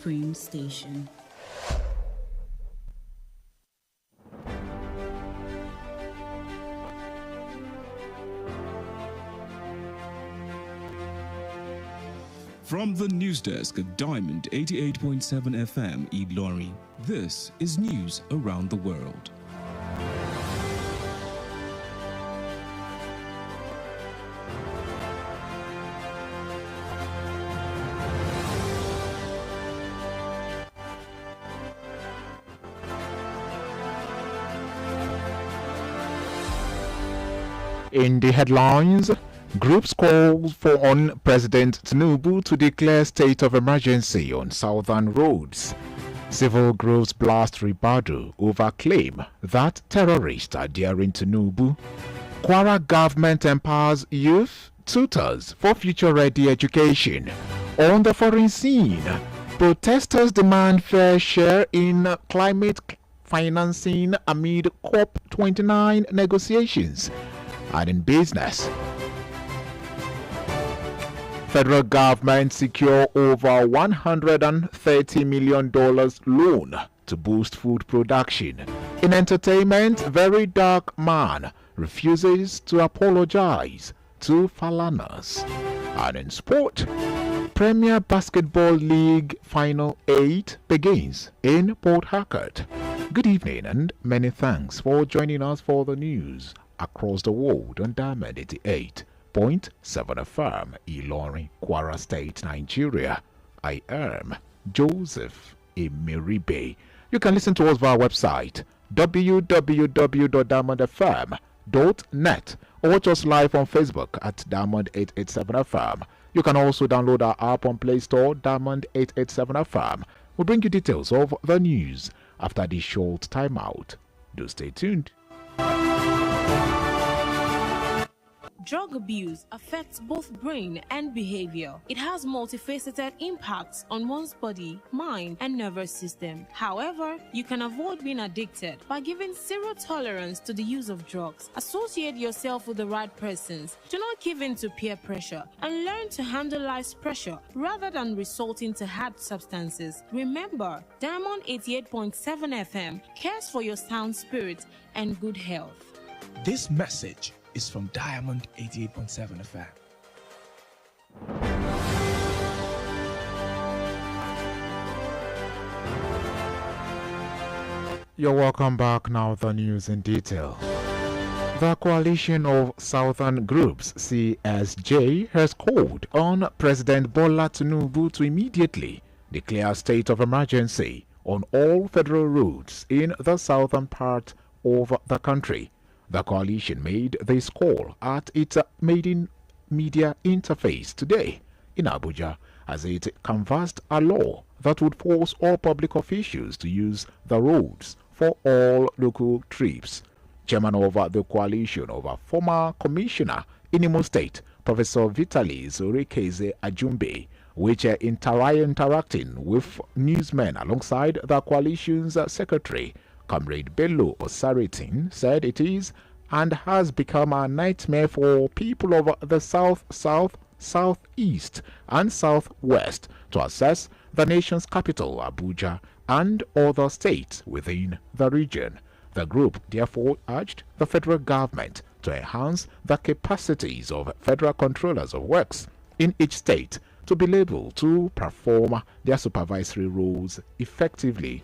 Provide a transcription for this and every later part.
Supreme Station. From the news desk at Diamond 88.7 FM Ilorin, this is news around the world. In the headlines, groups call on President Tinubu to declare state of emergency on southern roads. Civil groups blast Ribadu over claim that terrorists are daring Tinubu. Kwara government empowers youth tutors for future-ready education. On the foreign scene, protesters demand fair share in climate financing amid COP29 negotiations. And in business, federal government secure over $130 million loan to boost food production. In entertainment, very dark man refuses to apologize to Falanas. And in sport, Premier Basketball League Final 8 begins in Port Harcourt. Good evening and many thanks for joining us for the news across the world on Diamond 88.7 FM, Ilorin, Kwara State, Nigeria. I am Joseph Emeribe. You can listen to us via our website www.diamondfm.net or watch us live on Facebook at Diamond 887 FM. You can also download our app on Play Store, Diamond 887 FM. We'll bring you details of the news after this short timeout. Do stay tuned. Drug abuse affects both brain and behavior. It has multifaceted impacts on one's body, mind, and nervous system. However, you can avoid being addicted by giving zero tolerance to the use of drugs. Associate yourself with the right persons. Do not give in to peer pressure and learn to handle life's pressure rather than resorting to hard substances. Remember, Diamond 88.7 FM cares for your sound spirit and good health. This message is from Diamond 88.7 FM. You're welcome back. Now the news in detail. The coalition of southern groups, CSJ, has called on President Bola Tinubu to immediately declare a state of emergency on all federal roads in the southern part of the country. The coalition made this call at its maiden media interface today in Abuja as it canvassed a law that would force all public officials to use the roads for all local trips. Chairman of the coalition of a former commissioner in Imo State, Professor Vitalis Orikeze Ajumbe, which interacting with newsmen alongside the coalition's secretary, Comrade Bello Osaritin, said it is and has become a nightmare for people of the south, southeast, and southwest to access the nation's capital, Abuja, and other states within the region. The group therefore urged the federal government to enhance the capacities of federal controllers of works in each state to be able to perform their supervisory roles effectively.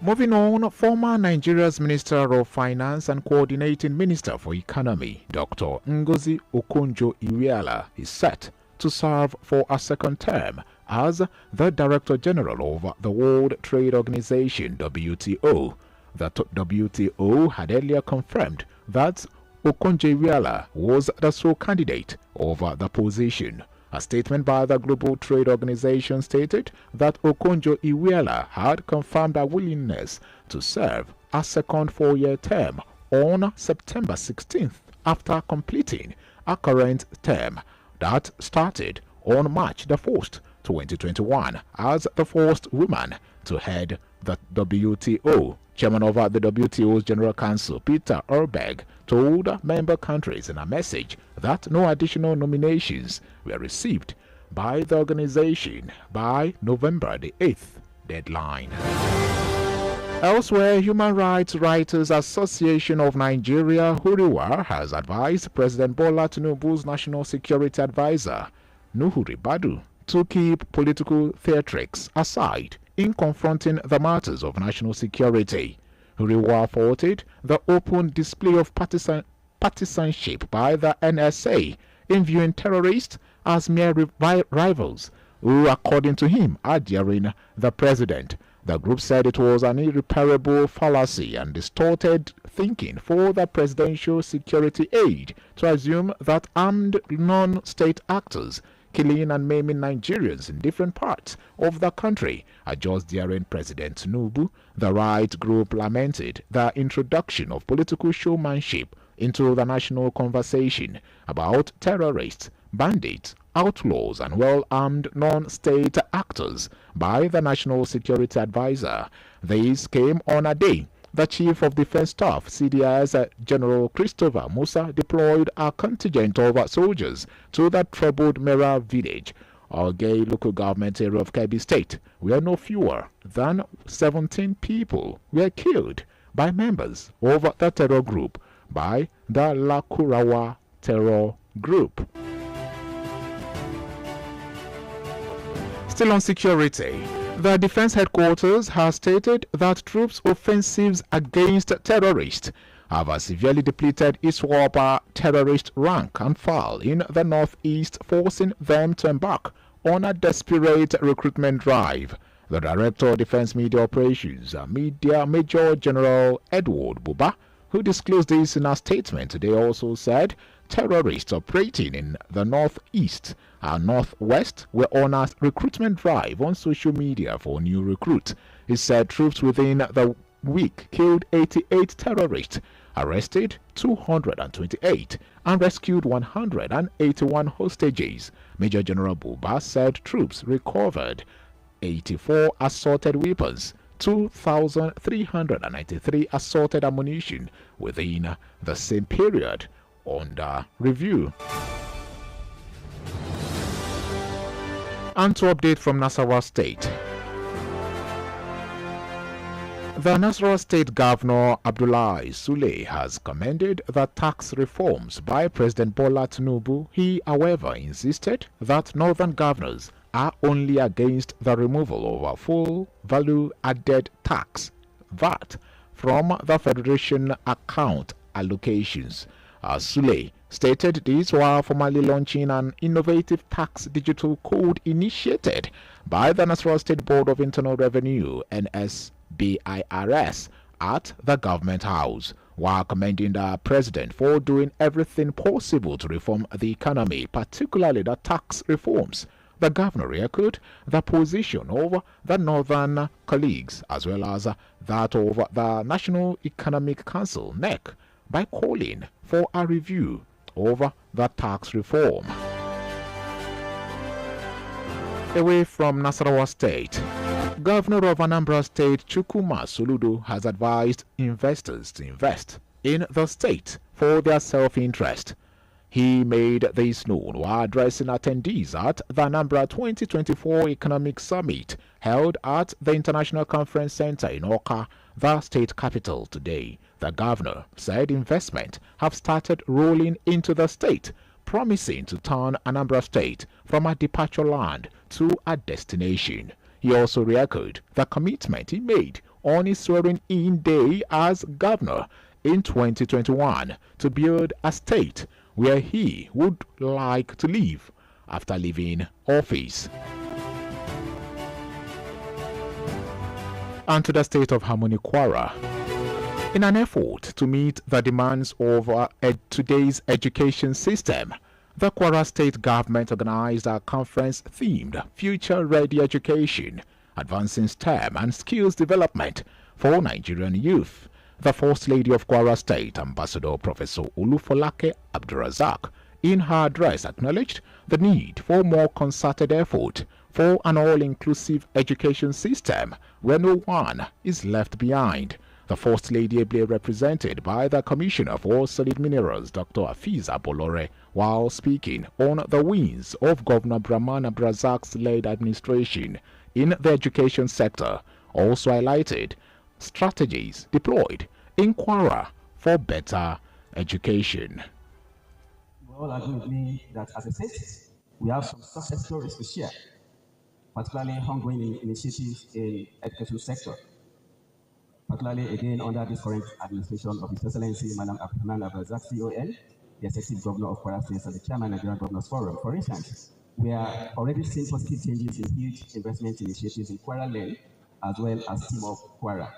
Moving on, former Nigeria's Minister of Finance and Coordinating Minister for Economy, Dr. Ngozi Okonjo-Iweala, is set to serve for a second term as the Director General of the World Trade Organization, WTO. The WTO had earlier confirmed that Okonjo-Iweala was the sole candidate over the position. A statement by the Global Trade Organization stated that Okonjo-Iweala had confirmed a willingness to serve a second four-year term on September 16th after completing a current term that started on March the 1st, 2021 as the first woman to head the WTO. Chairman of the WTO's General Counsel, Peter Urberg, told member countries in a message that no additional nominations were received by the organization by November the 8th deadline. Elsewhere, Human Rights Writers Association of Nigeria, Huriwa, has advised President Bola Tinubu's National Security Advisor, Nuhu Ribadu, to keep political theatrics aside in confronting the matters of national security. Huriwa faulted the open display of partisanship by the NSA in viewing terrorists as mere rivals who, according to him, are daring the president. The group said it was an irreparable fallacy and distorted thinking for the presidential security aide to assume that armed non-state actors killing and maiming Nigerians in different parts of the country are just daring President Tinubu. The right group lamented the introduction of political showmanship into the national conversation about terrorists, bandits, outlaws and well-armed non-state actors by the National Security Advisor. This came on a day the Chief of Defense Staff, CDS General Christopher Musa, deployed a contingent of soldiers to the troubled Mera village, a gay local government area of Kebbi State, where no fewer than 17 people were killed by members of the terror group by the Lakurawa terror group. Still on security, the Defense Headquarters has stated that troops' offensives against terrorists have severely depleted ISWAP terrorist rank and file in the northeast, forcing them to embark on a desperate recruitment drive. The Director of Defense Media Operations, Major General Edward Buba, who disclosed this in a statement today, also said terrorists operating in the northeast and northwest were on a recruitment drive on social media for new recruits. He said troops within the week killed 88 terrorists, arrested 228, and rescued 181 hostages. Major General Buba said troops recovered 84 assaulted weapons, 2,393 assaulted ammunition within the same period under review. And to update from Nasarawa State. The Nasarawa State Governor Abdullahi Sule has commended the tax reforms by President Bola Tinubu. He, however, insisted that northern governors are only against the removal of a full value-added tax, VAT, from the Federation account allocations. Sule stated this while formally launching an innovative tax digital code initiated by the Nasarawa State Board of Internal Revenue, NSBIRS, at the Government House, while commending the President for doing everything possible to reform the economy, particularly the tax reforms. The Governor echoed the position of the northern colleagues as well as that of the National Economic Council, NEC, by calling for a review over the tax reform. Away from Nasarawa State, Governor of Anambra State Chukwuma Soludo has advised investors to invest in the state for their self-interest. He made this known while addressing attendees at the Anambra 2024 Economic Summit held at the International Conference Center in Awka, the state capital, today. The governor said investment have started rolling into the state, promising to turn Anambra State from a departure land to a destination. He also re-echoed the commitment he made on his swearing-in day as governor in 2021 to build a state where he would like to live after leaving office. And to the state of Harmony Kwara. In an effort to meet the demands of today's education system, the Kwara State government organized a conference themed Future Ready Education, Advancing STEM and Skills Development for Nigerian Youth. The First Lady of Kwara State, Ambassador Professor Olufolake Abdurazak, in her address acknowledged the need for more concerted effort for an all-inclusive education system where no one is left behind. The First Lady ably represented by the Commissioner for Solid Minerals, Dr. Afiza Bolore, while speaking on the wins of Governor Brahmana Brazak's led administration in the education sector, also highlighted strategies deployed in Kwara for better education. We all agree with me that as a state, we have some success stories to share, particularly ongoing initiatives in education sector. Particularly again under this current administration of His Excellency Madam Abdulrahman Abrazak, CON, the Executive Governor of Kwara State and the Chairman of Nigerian Governors Forum. For instance, we are already seeing positive changes in huge investment initiatives in Kwara Lane as well as Team of Kwara.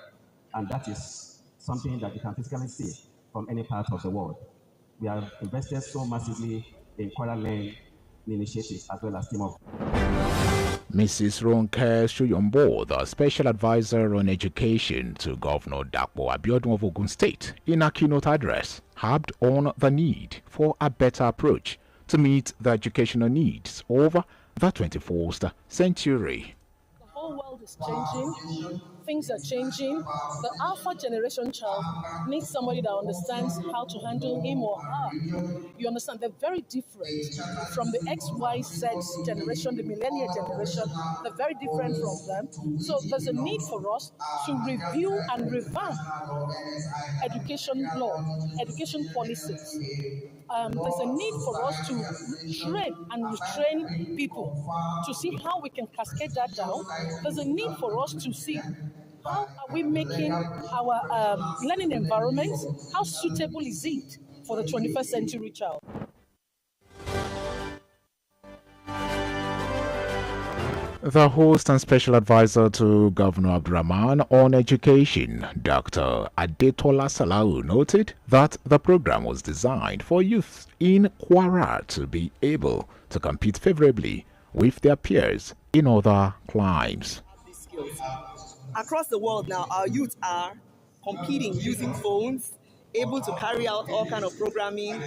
And that is something that you can physically see from any part of the world. We have invested so massively in Kwara Lane initiatives as well as Team of Mrs. Ronke Soyombo, the Special Advisor on Education to Governor Dapo Abiodun of Ogun State, in a keynote address, harped on the need for a better approach to meet the educational needs of the 21st century. The whole world is changing. Things are changing. The alpha generation child needs somebody that understands how to handle him or her. You understand? They're very different from the XYZ generation, the millennial generation. They're very different from them. So there's a need for us to review and revamp education law, education policies. There's a need for us to train and retrain people to see how we can cascade that down. There's a need for us to see how are we making our learning environment, how suitable is it for the 21st century child? The host and special advisor to Governor Abdurrahman on education, Dr. Adetola Salau, noted that the program was designed for youth in Kwara to be able to compete favorably with their peers in other climes. Across the world now, our youth are competing using phones, able to carry out all kinds of programming,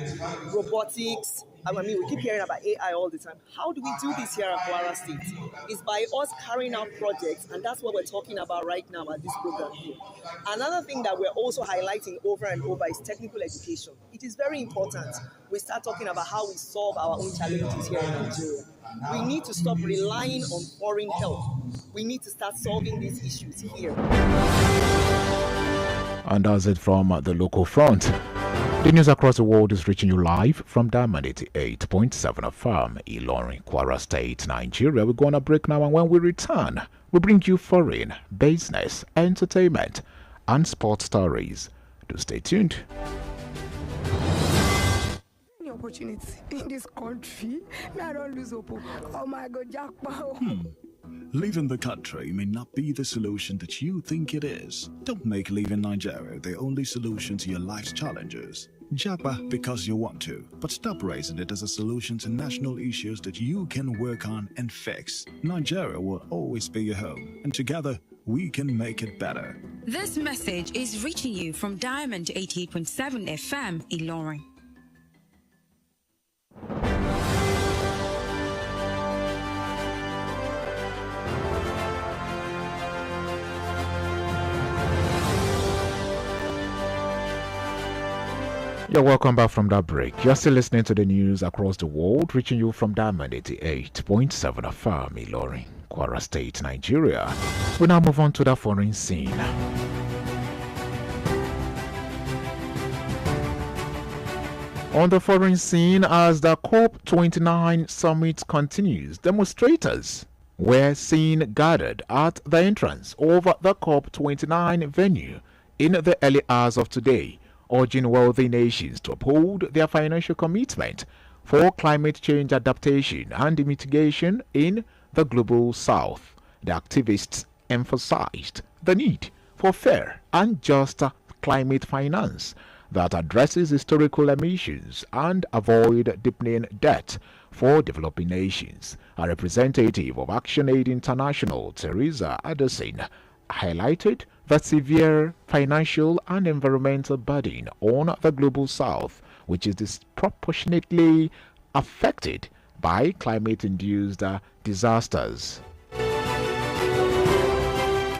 robotics. I mean, we keep hearing about AI all the time. How do we do this here at Kwara State? It's by us carrying out projects, and that's what we're talking about right now at this program here. Another thing that we're also highlighting over and over is technical education. It is very important we start talking about how we solve our own challenges here in Nigeria. We need to stop relying on foreign help. We need to start solving these issues here. And that's it from the local front. The news across the world is reaching you live from Diamond 88.7 FM, Ilorin, Kwara State, Nigeria. We're going to break now, and when we return, we bring you foreign, business, entertainment, and sports stories. Do stay tuned. Opportunity in this country, I don't lose hope. Oh my God, jackpot. Leaving the country may not be the solution that you think it is. Don't make leaving Nigeria the only solution to your life's challenges. Japa because you want to, but stop raising it as a solution to national issues that you can work on and fix. Nigeria will always be your home, and together we can make it better. This message is reaching you from Diamond 88.7 FM, Ilorin. You're welcome back from that break. You're still listening to the news across the world, reaching you from Diamond 88.7 FM, Ilorin, Kwara State, Nigeria. We now move on to the foreign scene. On the foreign scene, as the COP29 summit continues, demonstrators were seen gathered at the entrance of the COP29 venue in the early hours of today, urging wealthy nations to uphold their financial commitment for climate change adaptation and mitigation in the global south. The activists emphasized the need for fair and just climate finance that addresses historical emissions and avoid deepening debt for developing nations. A representative of ActionAid International, Teresa Addison, highlighted the severe financial and environmental burden on the global south, which is disproportionately affected by climate-induced disasters.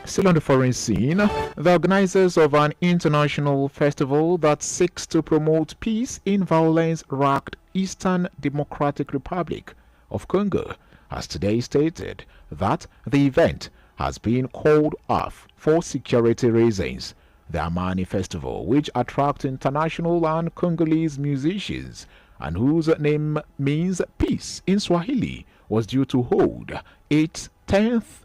Still on the foreign scene, the organizers of an international festival that seeks to promote peace in violence-racked Eastern Democratic Republic of Congo has today stated that the event has been called off for security reasons. The Amani Festival, which attracts international and Congolese musicians and whose name means peace in Swahili, was due to hold its 10th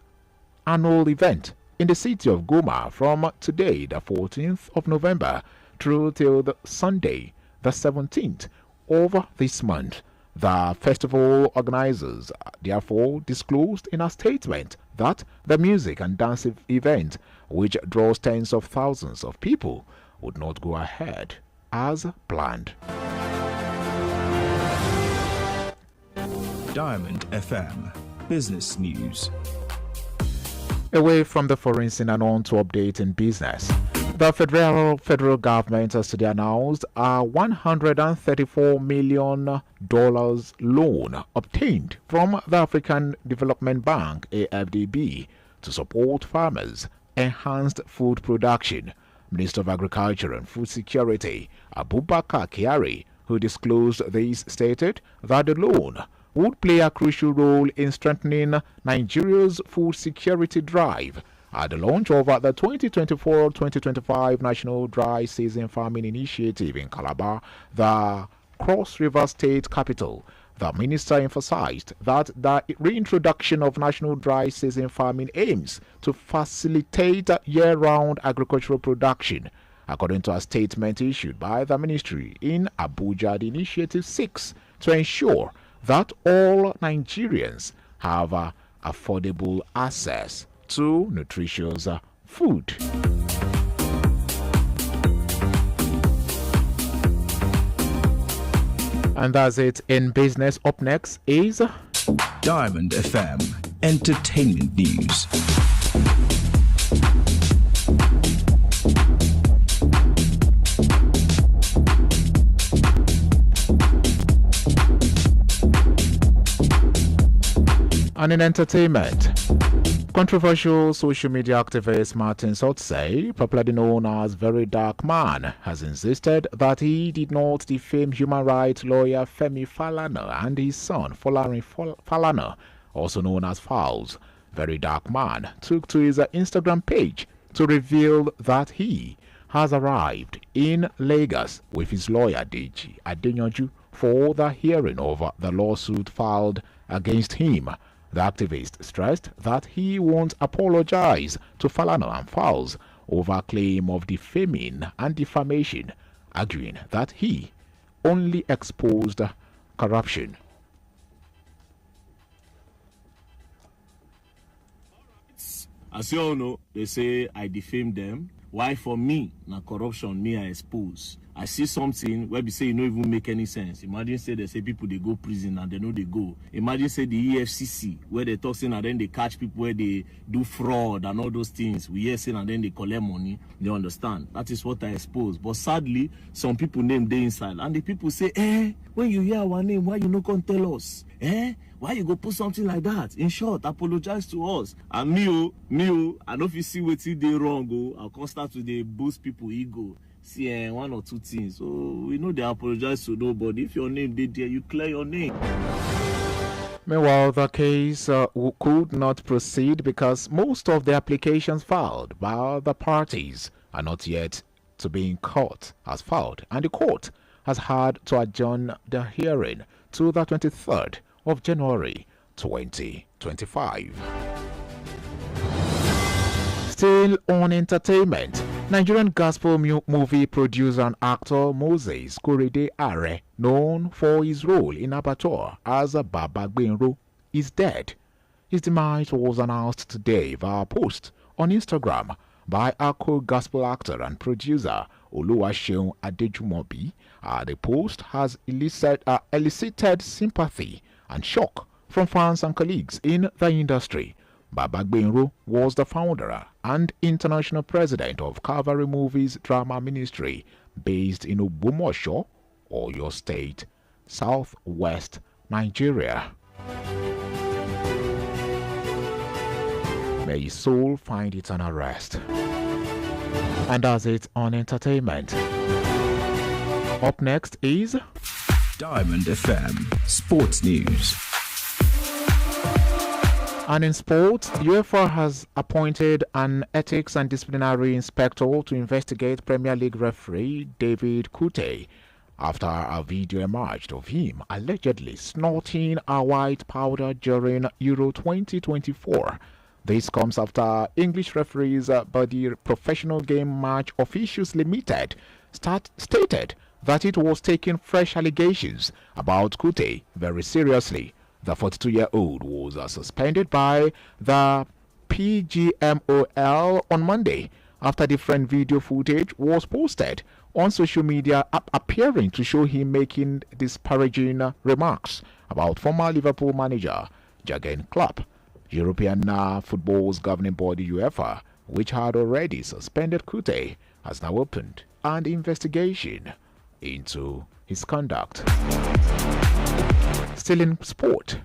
annual event in the city of Goma from today, the 14th of November, through till the Sunday, the 17th of this month. The festival organizers therefore disclosed in a statement that the music and dance event, which draws tens of thousands of people, would not go ahead as planned. Diamond FM Business News. Away from the foreign scene and on to update in business. The federal government has today announced a $134 million loan obtained from the African Development Bank (AFDB) to support farmers' enhanced food production. Minister of Agriculture and Food Security Abubakar Kyari, who disclosed this, stated that the loan would play a crucial role in strengthening Nigeria's food security drive at the launch of the 2024-2025 National Dry Season Farming Initiative in Calabar, the Cross River State capital. The minister emphasized that the reintroduction of National Dry Season Farming aims to facilitate year-round agricultural production. According to a statement issued by the ministry in Abuja, the initiative seeks to ensure that all Nigerians have affordable access to nutritious food. And that's it in business. Up next is Diamond FM Entertainment News. And in entertainment, controversial social media activist Martin Sotsay, popularly known as Very Dark Man, has insisted that he did not defame human rights lawyer Femi Falana and his son Folarin Falana, also known as Falz. Very Dark Man took to his Instagram page to reveal that he has arrived in Lagos with his lawyer Deji Adeyanju for the hearing of the lawsuit filed against him. The activist stressed that he won't apologize to Falana and Falz over claim of defaming and defamation, arguing that he only exposed corruption. As you all know, they say I defame them. Why for me, na corruption me I expose. I see something where we say it don't even make any sense. Imagine say they say people they go prison and they know they go. Imagine say the EFCC where they talk saying and then they catch people where they do fraud and all those things. We hear saying and then they collect money. They understand. That is what I expose. But sadly, some people name they inside and the people say, when you hear our name, why you no come tell us? Why you go put something like that? In short, apologize to us. And me, I know if you see what they wrong, I'll come start to the boost people ego. See one or two things. So we know they apologize to nobody. If your name did there, you clear your name. Meanwhile, the case could not proceed because most of the applications filed by the parties are not yet to be in court as filed, and the court has had to adjourn the hearing to the 23rd of January 2025. Still on entertainment, Nigerian gospel movie producer and actor Moses Korede Are, known for his role in Abattoir as Baba Gbenro, is dead. His demise was announced today via a post on Instagram by Akko gospel actor and producer Oluwaseun Adejumobi. The post has elicited sympathy and shock from fans and colleagues in the industry. Baba Gbenro was the founder and international president of Calvary Movies Drama Ministry based in Ogbomosho, Oyo State, Southwest Nigeria. May his soul find eternal rest. And that's it on entertainment. Up next is Diamond FM Sports News. And in sports, UEFA has appointed an ethics and disciplinary inspector to investigate Premier League referee David Kute after a video emerged of him allegedly snorting a white powder during Euro 2024. This comes after English referees body Professional Game Match Officials Limited stated that it was taking fresh allegations about Kute very seriously. The 42-year-old was suspended by the PGMOL on Monday after different video footage was posted on social media appearing to show him making disparaging remarks about former Liverpool manager Jurgen Klopp. European football's governing body UEFA, which had already suspended Kute, has now opened an investigation into his conduct. Still in sport,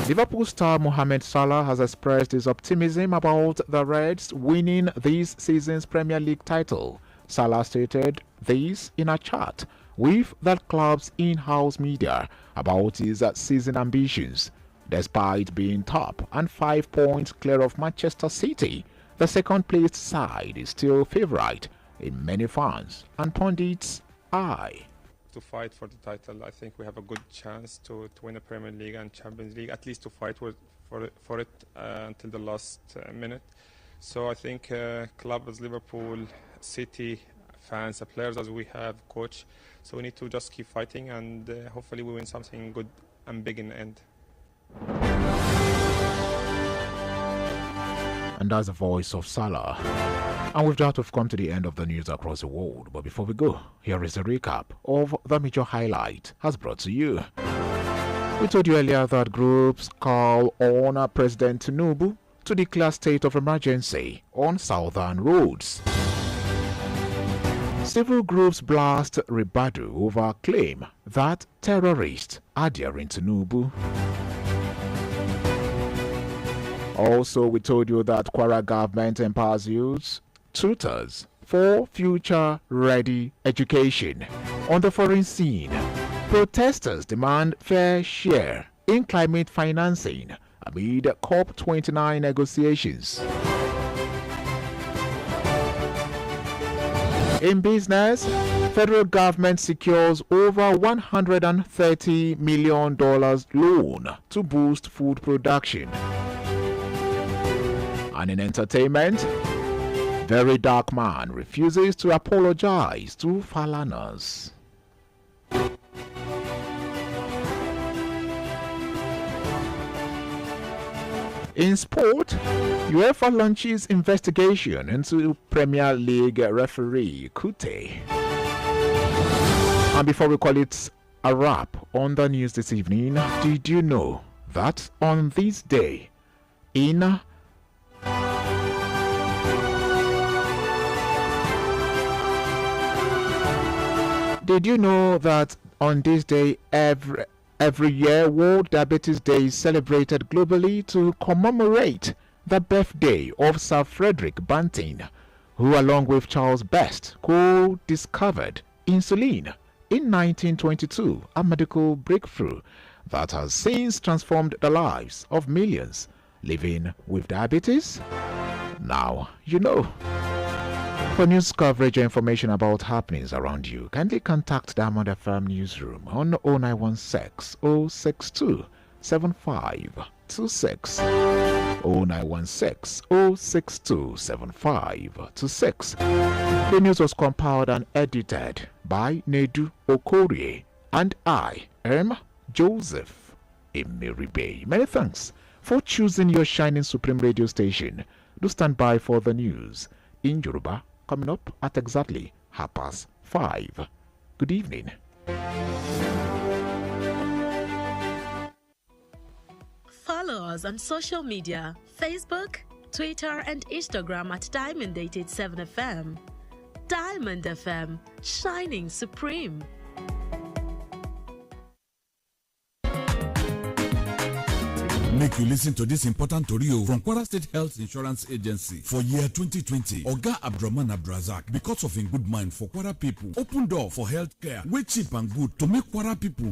Liverpool star Mohamed Salah has expressed his optimism about the Reds winning this season's Premier League title. Salah stated this in a chat with the club's in-house media about his season ambitions. Despite being top and 5 points clear of Manchester City, the second-placed side is still favourite in many fans' and pundits' eye. To fight for the title, I think we have a good chance to win the Premier League and Champions League, at least to fight for it until the last minute. So I think clubs, Liverpool, City, fans, the players as we have, coach, so we need to just keep fighting and hopefully we win something good and big in the end. And that's the voice of Salah. And with that, we've come to the end of the news across the world. But before we go, here is a recap of the major highlight has brought to you. We told you earlier that groups call on President Tinubu to declare state of emergency on southern roads. Civil groups blast Ribadu over claim that terrorists are daring Tinubu. Also, we told you that Kwara government empowers youths, tutors for future-ready education. On the foreign scene, protesters demand fair share in climate financing amid COP29 negotiations. In business, federal government secures over $130 million loan to boost food production. And in entertainment, very dark man refuses to apologize to Falanas. In sport, UEFA launches investigation into Premier League referee Kute. And before we call it a wrap on the news this evening, did you know that on this day in Did you know that on this day every year World Diabetes Day is celebrated globally to commemorate the birthday of Sir Frederick Banting, who along with Charles Best co-discovered insulin in 1922, a medical breakthrough that has since transformed the lives of millions living with diabetes? Now you know. For news coverage or information about happenings around you, kindly contact Diamond FM Newsroom on 0916 062 7526. 0916 062 7526. The news was compiled and edited by Nedu Okorie, and I am Joseph Emeribe. Many thanks for choosing your shining supreme radio station. Do stand by for the news in Yoruba coming up at exactly 5:30. Good evening. Follow us on social media, Facebook, Twitter and Instagram at Diamond87FM. Diamond FM, shining supreme. Make you listen to this important tori from Kwara State Health Insurance Agency for year 2020. Oga Abdurrahman Abdrazak, because of his good mind for Kwara people, open door for health care, way cheap and good to make Kwara people